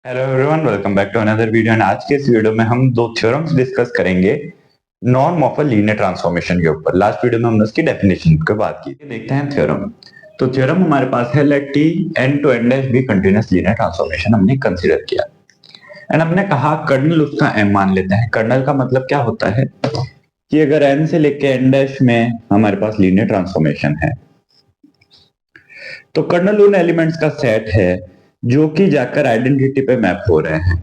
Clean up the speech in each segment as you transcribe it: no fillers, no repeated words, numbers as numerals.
Hello everyone, welcome back to another video. And आज के इस वीडियो में हम दो थ्योरम्स डिस्कस करेंगे norm of a linear transformation के ऊपर। लास्ट वीडियो में हमने उसकी डेफिनेशन की बात की। देखते हैं थ्योरम। तो थ्योरम हमारे पास है, let T N to N dash be continuous linear transformation हमने कंसीडर किया। एंड हमने कहा कर्नल उसका एम मान लेते हैं। कर्नल का मतलब क्या होता है कि अगर एन से लेके एन डैश में हमारे पास लीनियर ट्रांसफॉर्मेशन है तो कर्नल उन एलिमेंट्स का सेट है जो कि जाकर आइडेंटिटी पे मैप हो रहे हैं,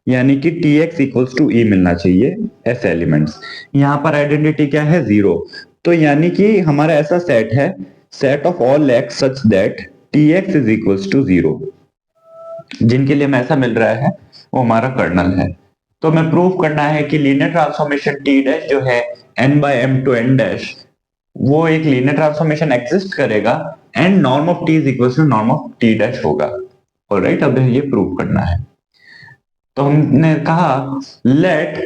यानी कि टी एक्स इक्वल्स टू ई मिलना चाहिए ऐसे एलिमेंट्स। यहाँ पर आइडेंटिटी क्या है? जीरो। तो यानी कि हमारा ऐसा सेट है, set of all X such that T X is equals to zero, जिनके लिए हमें ऐसा मिल रहा है वो हमारा कर्नल है। तो हमें प्रूव करना है कि लीनियर ट्रांसफॉर्मेशन टी डैश जो है N by M to N dash, वो एक लीनियर ट्रांसफॉर्मेशन एग्जिस्ट करेगा and norm of T is equal to norm of T dash होगा। ऑलराइट, अब ये प्रूव करना है। तो हमने कहा let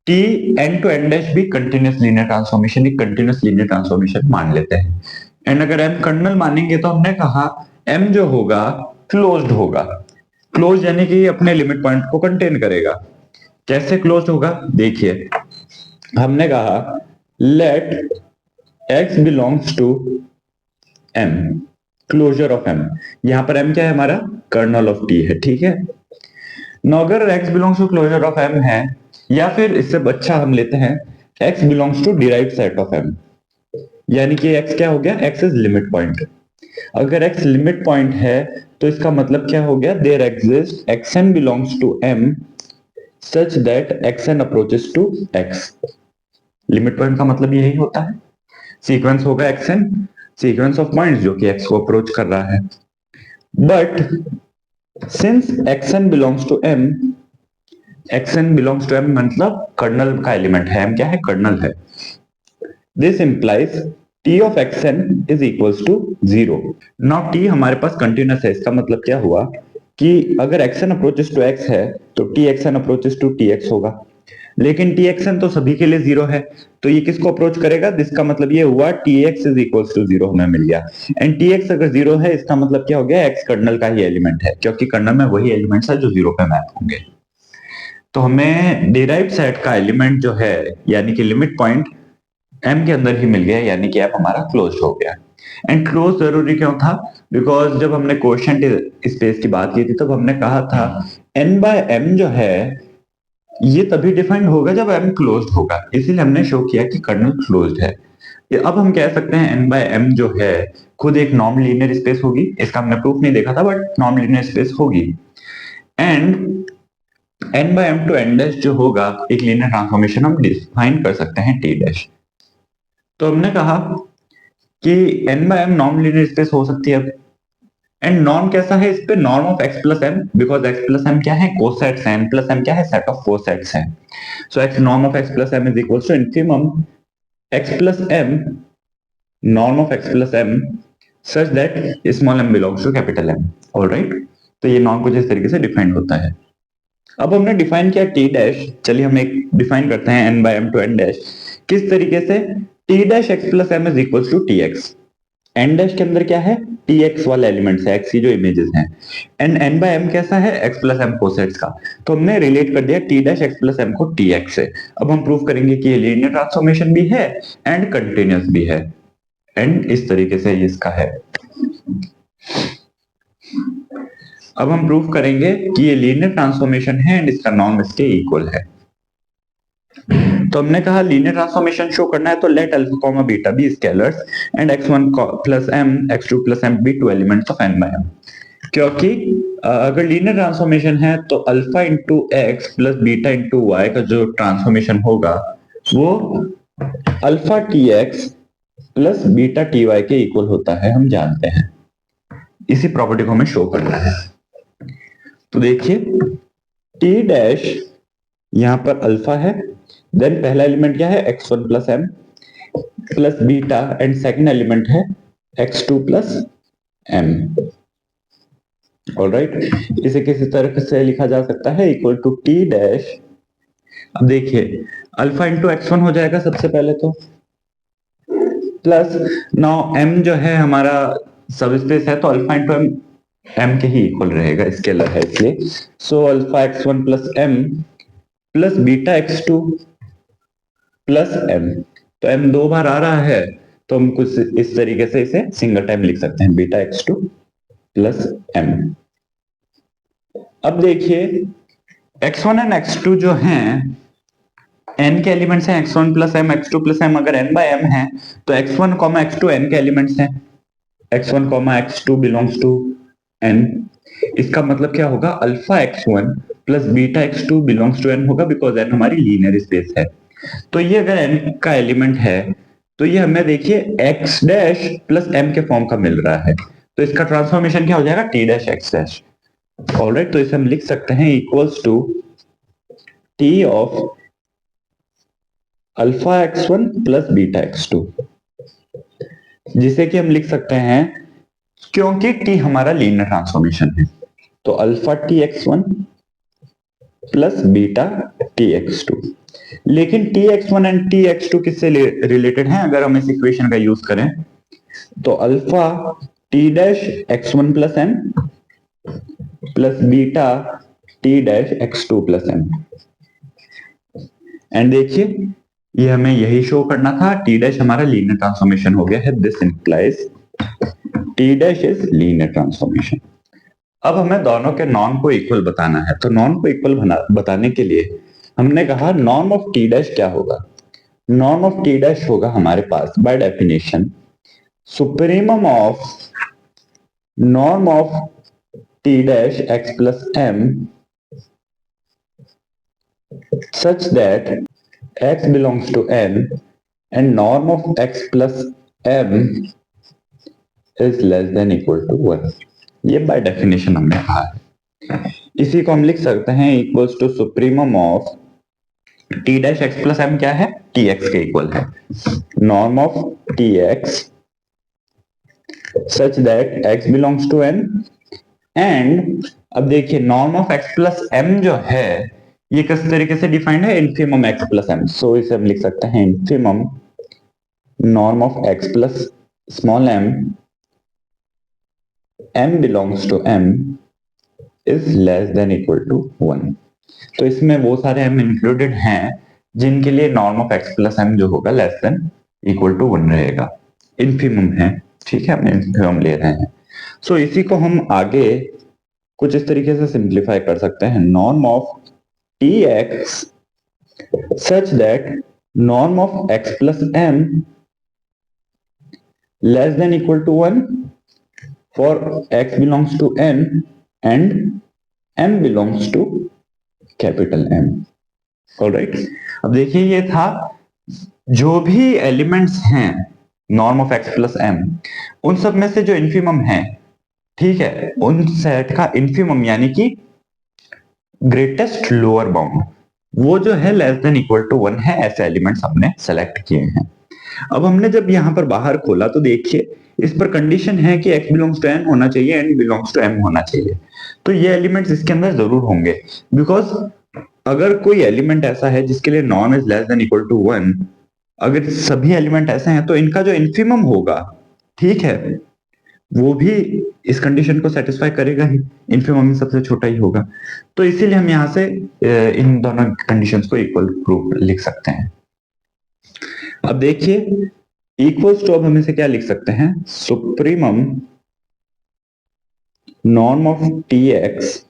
T N to N dash भी कंटिन्यूअस लीनियर ट्रांसफॉर्मेशन, एक कंटिन्यूअस लीनियर ट्रांसफॉर्मेशन मान लेते हैं। एंड अगर एम कर्नल मानेंगे तो हमने कहा एम जो होगा क्लोज्ड होगा। क्लोज यानी कि अपने लिमिट पॉइंट को कंटेन करेगा। कैसे क्लोज्ड होगा? देखिए, हमने कहा let x belongs to m, closure of m। यहां पर m क्या है? हमारा कर्नल ऑफ t है। ठीक है ना? अगर x belongs to closure of m है, या फिर इससे अच्छा हम लेते हैं x belongs to derived set of m, यानी कि x क्या हो गया? x is limit point. अगर x लिमिट पॉइंट है तो इसका मतलब क्या हो गया? There exist xn belongs to m such that xn approaches to x। Limit point का मतलब यही होता है, सीक्वेंस होगा xn, सीक्वेंस ऑफ पॉइंट्स जो कि x को अप्रोच कर रहा है। But since xn belongs to m, xn belongs to m मतलब कर्नल का एलिमेंट है। m क्या है? कर्नल है। This implies t of xn is equals to zero. Now t हमारे पास कंटिन्यूअस है। इसका मतलब क्या हुआ कि अगर xn अप्रोचेस टू x है तो txn अप्रोचेस टू tx होगा। लेकिन txn तो सभी के लिए जीरो है, तो ये किसको अप्रोच करेगा? जिसका मतलब ये हुआ tx is equals to zero हमें मिल गया। एंड tx अगर जीरो है इसका मतलब क्या हो गया? x कर्नल का ही एलिमेंट है, क्योंकि कर्नल में वही एलिमेंट्स है जो जीरो पे मैप होंगे। तो हमें डिराइव्ड सेट का एलिमेंट जो है, यानी कि लिमिट पॉइंट m के अंदर ही मिल गया, यानी कि m हमारा क्लोज हो गया। एंड क्लोज जरूरी क्यों था? बिकॉज जब हमने कोएफिशिएंट स्पेस की बात की थी तब हमने कहा था n बाय m जो है ये तभी डिफाइंड होगा जब m क्लोज्ड होगा, इसीलिए हमने शो किया कि कर्नल क्लोज्ड है। अब हम कह सकते हैं n बाय m जो है खुद एक नॉन लीनियर स्पेस होगी। इसका हमने प्रूफ नहीं देखा था, बट नॉन लीनियर स्पेस होगी। And n bye m to n dash जो होगा एक लीनियर ट्रांसफॉर्मेशन हम डिफाइन कर सकते हैं t डैश। तो हमने कहा कि n bye m non linear space हो सकती है। एंड नॉर्म कैसा है? इस पे norm of x plus m, because x plus m क्या है? कोसेट्स हैं। m प्लस m क्या है? सेट ऑफ कोसेट्स हैं। So x norm of x plus m is equal to infimum x plus m norm of x plus m such that small m belongs to capital M। Alright, तो ये norm कुछ इस तरीके से define होता है। अब हमने डिफाइन किया t डैश, चलिए हम एक डिफाइन करते हैं n bye m to n dash. किस तरीके से? t dash x plus m is equal to tx। n dash के अंदर क्या है? tx वाले एलिमेंट्स है, x की जो इमेजेस हैं। एंड n बाय m कैसा है? x प्लस m कोसेट्स का। तो हमने रिलेट कर दिया t dash x plus m को tx से। अब हम प्रूव करेंगे कि ये लीनियर ट्रांसफॉर्मेशन भी है एंड कंटिन्यूअस भी है। एंड इस तरीके से इसका है। अब हम प्रूव करेंगे कि ये लीनियर ट्रांसफॉर्मेशन है एंड इसका नॉर्म इसके इक्वल है। तो हमने कहा लीनियर ट्रांसफॉर्मेशन शो करना है तो let alpha comma beta be scalars and x1 plus m x2 plus m be two elements of n bye m। क्योंकि अगर लीनियर ट्रांसफॉर्मेशन है तो alpha into X plus beta into Y का जो transformation होगा वो alpha T X plus beta T Y के equal होता है, हम जानते हैं। इसी प्रॉपर्टी को हमें शो करना है। तो देखिए टी डैश यहां पर अल्फा है, देन पहला एलिमेंट क्या है? x1 plus m plus beta, and second element है x2 प्लस m। ऑलराइट, इसे किसी तरह से लिखा जा सकता है इक्वल टू टी डैश। अब देखिए अल्फा इंटू x1 हो जाएगा सबसे पहले तो, प्लस नाउ m जो है हमारा सब स्पेस है तो अल्फा इंटू m m के ही इक्वल रहेगा, स्केलर है इसलिए। So alpha x1 plus m plus beta x2 plus m, तो m दो बार आ रहा है तो हम कुछ इस तरीके से इसे सिंगल टाइम लिख सकते हैं, बीटा x2 प्लस m। अब देखिए x1 एंड x2 जो हैं n के एलिमेंट्स हैं, x1 plus m x2 plus m, अगर n बाय m है तो x1 x2 n के एलिमेंट्स हैं, x1 x2 belongs to n। इसका मतलब क्या होगा, alpha x1 plus beta x2 belongs to n होगा, बिकॉज n हमारी लीनियर स्पेस है। तो ये अगर n का एलिमेंट है तो ये हमें देखिए x डैश प्लस m के फॉर्म का मिल रहा है, तो इसका ट्रांसफॉर्मेशन क्या हो जाएगा, t dash x dash. Alright, तो इसे हम लिख सकते हैं equals to t of alpha x1 plus beta x2, जिसे कि हम लिख सकते हैं, क्योंकि t हमारा लीनियर ट्रांसफॉर्मेशन है, तो alpha T x1 plus beta T x2। लेकिन T x1 and T x2 किससे रिलेटेड हैं, अगर हम इस इक्वेशन का यूज करें तो alpha T dash x1 plus m plus beta T dash x2 plus m। And देखिए ये हमें यही शो करना था, टी डैश हमारा लीनियर ट्रांसफॉर्मेशन हो गया है, this implies T dash is linear transformation. अब हमें दोनों के नॉर्म को इक्वल बताना है, तो नॉर्म को इक्वल बताने के लिए हमने कहा नॉर्म ऑफ टी डैश क्या होगा, नॉर्म ऑफ टी डैश होगा हमारे पास by definition supremum of norm of T dash X plus M such that x belongs to n and norm of x plus m is less than equal to 1। ये by definition हमने कहा है। इसी को हम लिख सकते हैं equals to supremum of T dash X plus M, क्या है, टी एक्स के इक्वल है, norm of T X such that X belongs to N and, अब देखिए norm of X plus M जो है ये किस तरीके से डिफाइंड है, infimum X plus M. So इसे हम लिख सकते हैं infimum norm of X plus small M m belongs to m is less than equal to 1। तो इसमें वो सारे m इंक्लूडेड हैं जिनके लिए norm of x plus m जो होगा लेस देन इक्वल टू 1 रहेगा, इन्फीमम है, ठीक है, हम इन्फीमम ले रहे हैं। सो इसी को हम आगे कुछ इस तरीके से सिंप्लीफाई कर सकते हैं, norm of tx such that norm of x plus m less than equal to 1 for x belongs to n and m belongs to capital M। Alright, अब देखिए ये था जो भी एलिमेंट्स हैं norm of x plus m, उन सब में से जो इन्फीमम है, ठीक है, उन सेट का इन्फीमम यानी कि ग्रेटेस्ट लोअर बाउंड वो जो है लेस देन इक्वल टू 1 है, ऐसे एलिमेंट्स हमने सेलेक्ट किए हैं। अब हमने जब यहां पर बाहर खोला तो देखिए इस पर कंडीशन है कि x बिलोंग्स टू n होना चाहिए, n बिलोंग्स टू m होना चाहिए, तो ये एलिमेंट्स इसके अंदर जरूर होंगे, बिकॉज अगर कोई एलिमेंट ऐसा है जिसके लिए norm is less than equal to 1, अगर सभी एलिमेंट ऐसे हैं तो इनका जो इन्फीमम होगा, ठीक है, वो भी इस कंडीशन को सेटिस्फाई करेगा ही, इन्फीमम सबसे छोटा ही होगा। तो इसीलिए हम यहाँ से इन दोनों कंडीशंस को इक्वल प्रूफ लिख सकते हैं। अब देखिए इक्वल्स टू, अब हम इसे क्या लिख सकते हैं, supremum norm of T X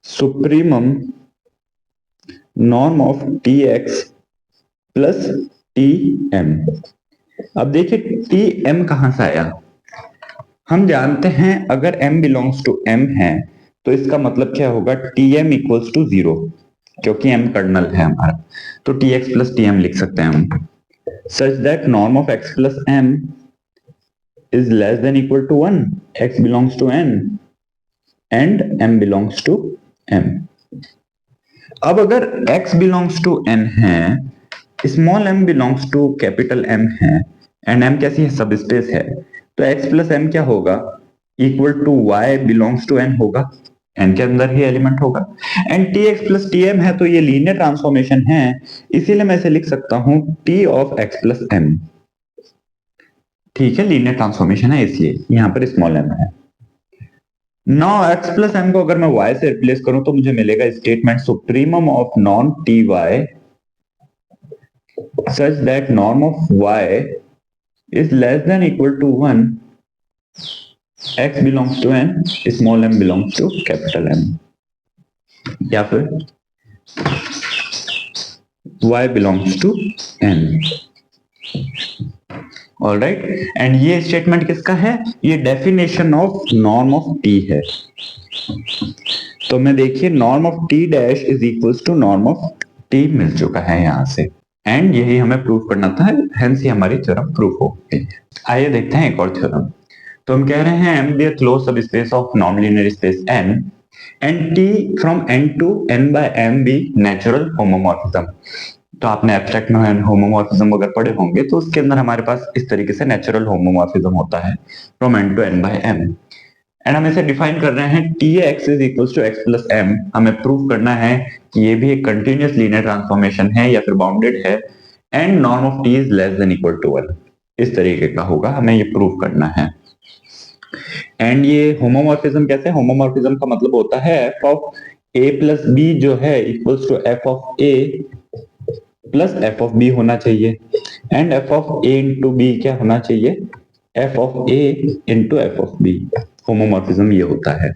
supremum norm of T X plus T M. अब देखिए टी एम कहां से आया, हम जानते हैं अगर m बिलोंग्स टू m है तो इसका मतलब क्या होगा, टी एम इक्वल्स टू 0, क्योंकि m कर्नल है हमारा, तो T X plus T M लिख सकते हैं हम, such that norm of x plus m is less than equal to 1, x belongs to n and m belongs to m। अब अगर x बिलोंग्स टू n है, small m belongs to capital M है and m कैसी है, सब space है, तो x plus m क्या होगा, equal to y belongs to n होगा, n के अंदर ही एलिमेंट होगा। And T X plus T M है तो ये लीनियर ट्रांसफॉर्मेशन है, इसीलिए मैं इसे लिख सकता हूं T of X plus M. ठीक है, लीनियर ट्रांसफॉर्मेशन है इसलिए यहां पर स्मॉल एम है। नाउ एक्स प्लस एम को अगर मैं y से रिप्लेस करूं तो मुझे मिलेगा स्टेटमेंट सुप्रीमम ऑफ नॉन T Y such that norm of y is less than equal to 1, x belongs to n, small m belongs to capital M, या फिर y belongs to n। All right, and ये statement किसका है? ये definition of norm of t है। तो मैं देखिए norm of t dash is equals to norm of t मिल चुका है यहां से, एंड यही हमें प्रूव करना था, हेंस ये हमारी थ्योरम प्रूफ हो गई। आइए देखते हैं एक और थ्योरम। तो हम कह रहे हैं M be a closed subspace of non-linear space N and T from N to N by M be natural homomorphism। तो आपने एब्स्ट्रैक्ट में होमोमॉर्फिज्म अगर पढ़े होंगे तो उसके अंदर हमारे पास इस तरीके से नेचुरल होमोमॉर्फिज्म होता है from N to N by M, and हम इसे डिफाइन कर रहे हैं Tx is equals to x plus m। हमें प्रूव करना है कि ये भी एक कंटिन्यूअस लीनियर ट्रांसफॉर्मेशन है या फिर बाउंडेड है, and norm of t is less than equal to 1, इस तरीके का होगा, हमें ये प्रूव करना है। एंड ये होमोमॉर्फिज्म कैसे? होमोमॉर्फिज्म का मतलब होता है f of a plus B जो है equals to f of a plus f of b होना चाहिए, and f of a into B क्या होना चाहिए? f of a into f of b। Homomorphism ये होता है।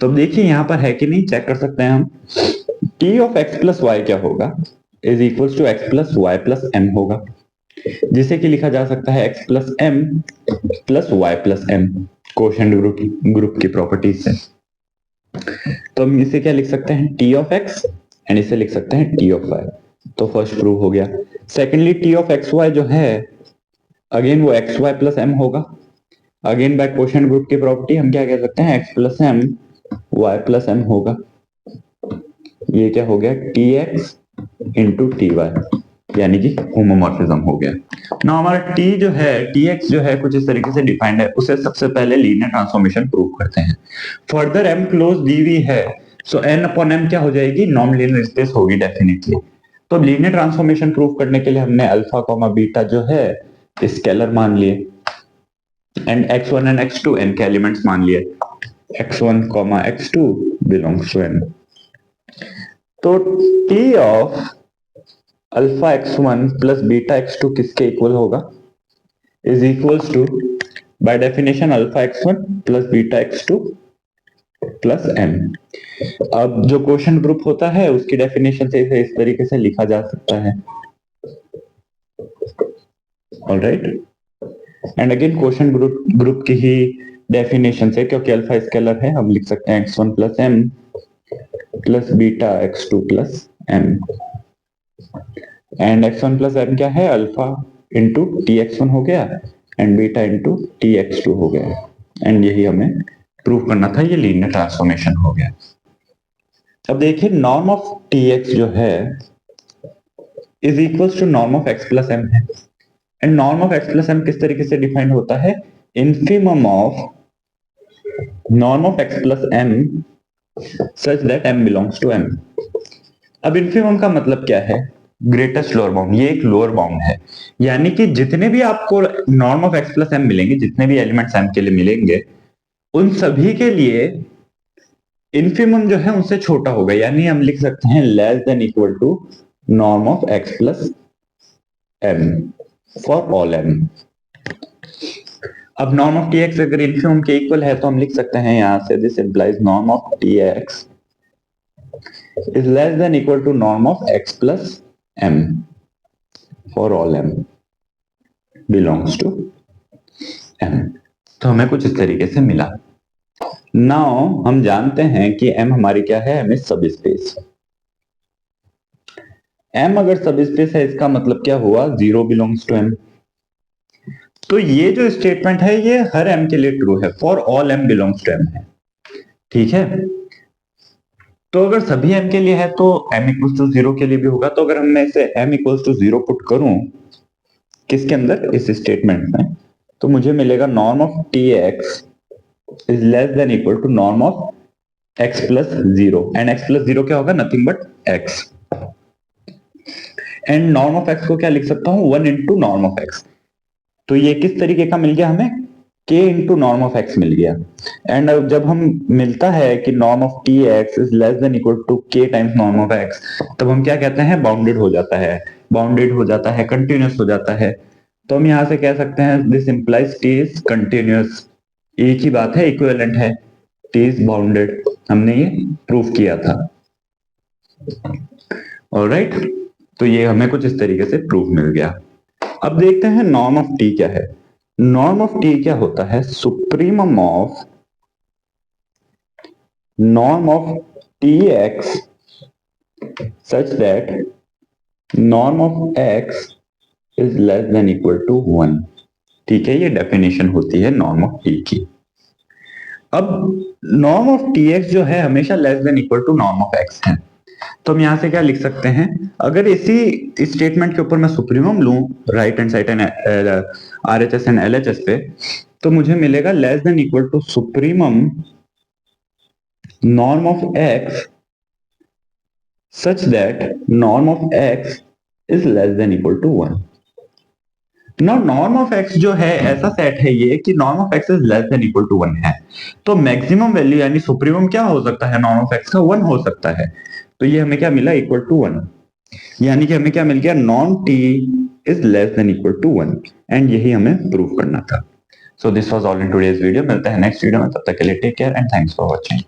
तो अब देखिए यहां पर है कि नहीं, चेक कर सकते हैं हम। t of x plus Y क्या होगा? Is equals to x plus Y plus m होगा, जिसे कि लिखा जा सकता है x plus m plus Y plus m quotient group की प्रॉपर्टीज से। तो हम इसे क्या लिख सकते हैं? t ऑफ x, एंड इसे लिख सकते हैं t ऑफ y। तो फर्स्ट प्रूव हो गया। Secondly t of X Y जो है अगेन वो एक्स वाई प्लस एम होगा, अगेन बाय कोशेंट ग्रुप की प्रॉपर्टी हम क्या कह सकते हैं? x plus M Y plus M होगा। ये क्या हो गया? T X into T Y, यानी कि होमोमॉर्फिज्म हो गया। ना हमारा t जो है, tx जो है कुछ इस तरीके से डिफाइंड है, उसे सबसे पहले लीनियर ट्रांसफॉर्मेशन प्रूव करते हैं। फर्दर m क्लोज दी हुई है, सो n अपॉन m क्या हो जाएगी? नॉन लीनियर स्पेस होगी डेफिनेटली। तो लीनियर ट्रांसफॉर्मेशन प्रूव करने के लिए हमने अल्फा कॉमा बीटा जो है स्केलर मान लिए, and x1 and x2 n के एलिमेंट्स मान लिए, x1 x2 belongs to n। तो t of alpha x1 plus beta x2 किसके इक्वल होगा? Is equals to by definition alpha x1 plus beta x2 plus m। अब जो quotient group होता है उसकी डेफिनेशन से इसे इस तरीके से लिखा जा सकता है। Alright, and again quotient group की ही डेफिनेशन से, क्योंकि अल्फा स्केलर है, हम लिख सकते हैं x1 plus m plus beta x2 plus m, and x1 plus m क्या है? अल्फा इंटू टी एक्स1 हो गया and beta into T x two हो गया, एंड यही हमें प्रूव करना था, ये लीनियर ट्रांसफॉर्मेशन हो गया। अब देखिए नॉर्म ऑफ टी एक्स जो है is equals to norm of X plus M है, and norm of X plus M किस तरीके से डिफाइंड होता है? Infimum of norm of X plus M such that m belongs to m। अब इन्फिमम का मतलब क्या है? Greatest lower bound. ये एक लोअर बाउंड है, यानी कि जितने भी आपको norm of X plus M मिलेंगे, जितने भी एलिमेंट्स m के लिए मिलेंगे, उन सभी के लिए इन्फिमम जो है उनसे छोटा होगा, यानी हम लिख सकते हैं less than equal to norm of X plus M for all m। अब नॉर्म ऑफ टी एक्स अगर इन्फिमम के इक्वल है तो हम लिख सकते हैं यहां से this implies norm of T X is less than equal to norm of x plus m for all m belongs to m। तो हमें कुछ इस तरीके से मिला। नाउ हम जानते हैं कि m हमारी क्या है? m इज सब स्पेस। m अगर सब स्पेस है इसका मतलब क्या हुआ? 0 बिलोंग्स टू m। तो ये जो स्टेटमेंट है ये हर m के लिए ट्रू है, for all m belongs to m है। ठीक है, तो अगर सभी m के लिए है तो m इक्वल्स टू 0 के लिए भी होगा। तो अगर मैं इसे m इक्वल्स टू 0 पुट करूं किसके अंदर? इस स्टेटमेंट में, तो मुझे मिलेगा norm of T X is less than equal to norm of x plus zero, and x plus zero क्या होगा, nothing but x। And norm of x को क्या लिख सकता हूं, 1 इंटू नॉर्म ऑफ x। तो ये किस तरीके का मिल गया हमें, k into norm of x मिल गया। एंड अब जब हम मिलता है कि norm of T X is less than equal to k times norm of x, तब हम क्या कहते हैं, बाउंडेड हो जाता है, बाउंडेड हो जाता है, कंटिन्यूअस हो जाता है। तो हम यहां से कह सकते हैं this implies T is continuous. एक ही बात है, इक्विवेलेंट है, टी इज बाउंडेड, हमने ये प्रूव किया था। ऑलराइट, तो ये हमें कुछ इस तरीके से प्रूफ मिल गया। अब देखते हैं नॉर्म ऑफ टी क्या है। नॉर्म ऑफ टी क्या होता है, supremum of norm of tx such that norm of x is less than equal to 1। ठीक है, ये डेफिनेशन होती है नॉर्म ऑफ टी की। अब नॉर्म ऑफ tx जो है हमेशा less than equal to norm of x है। तो हम यहां से क्या लिख सकते हैं, अगर इसी स्टेटमेंट के ऊपर मैं सुप्रीमम लूं right hand side and RHS and LHS पे, तो मुझे मिलेगा less than equal to supremum norm of x such that norm of x is less than equal to 1। Now norm of x जो है ऐसा सेट है ये कि norm of x is less than equal to 1 है। तो maximum value यानी supremum क्या हो सकता है नॉर्म ऑफ x का, 1 हो सकता है। तो ये हमें क्या मिला, इक्वल टू 1, यानी कि हमें क्या मिल गया, norm t is less than equal to 1, and यही हमें प्रूव करना था। So this was all in today's video. मिलते हैं नेक्स्ट वीडियो में, तब तक के लिए take care and thanks for watching.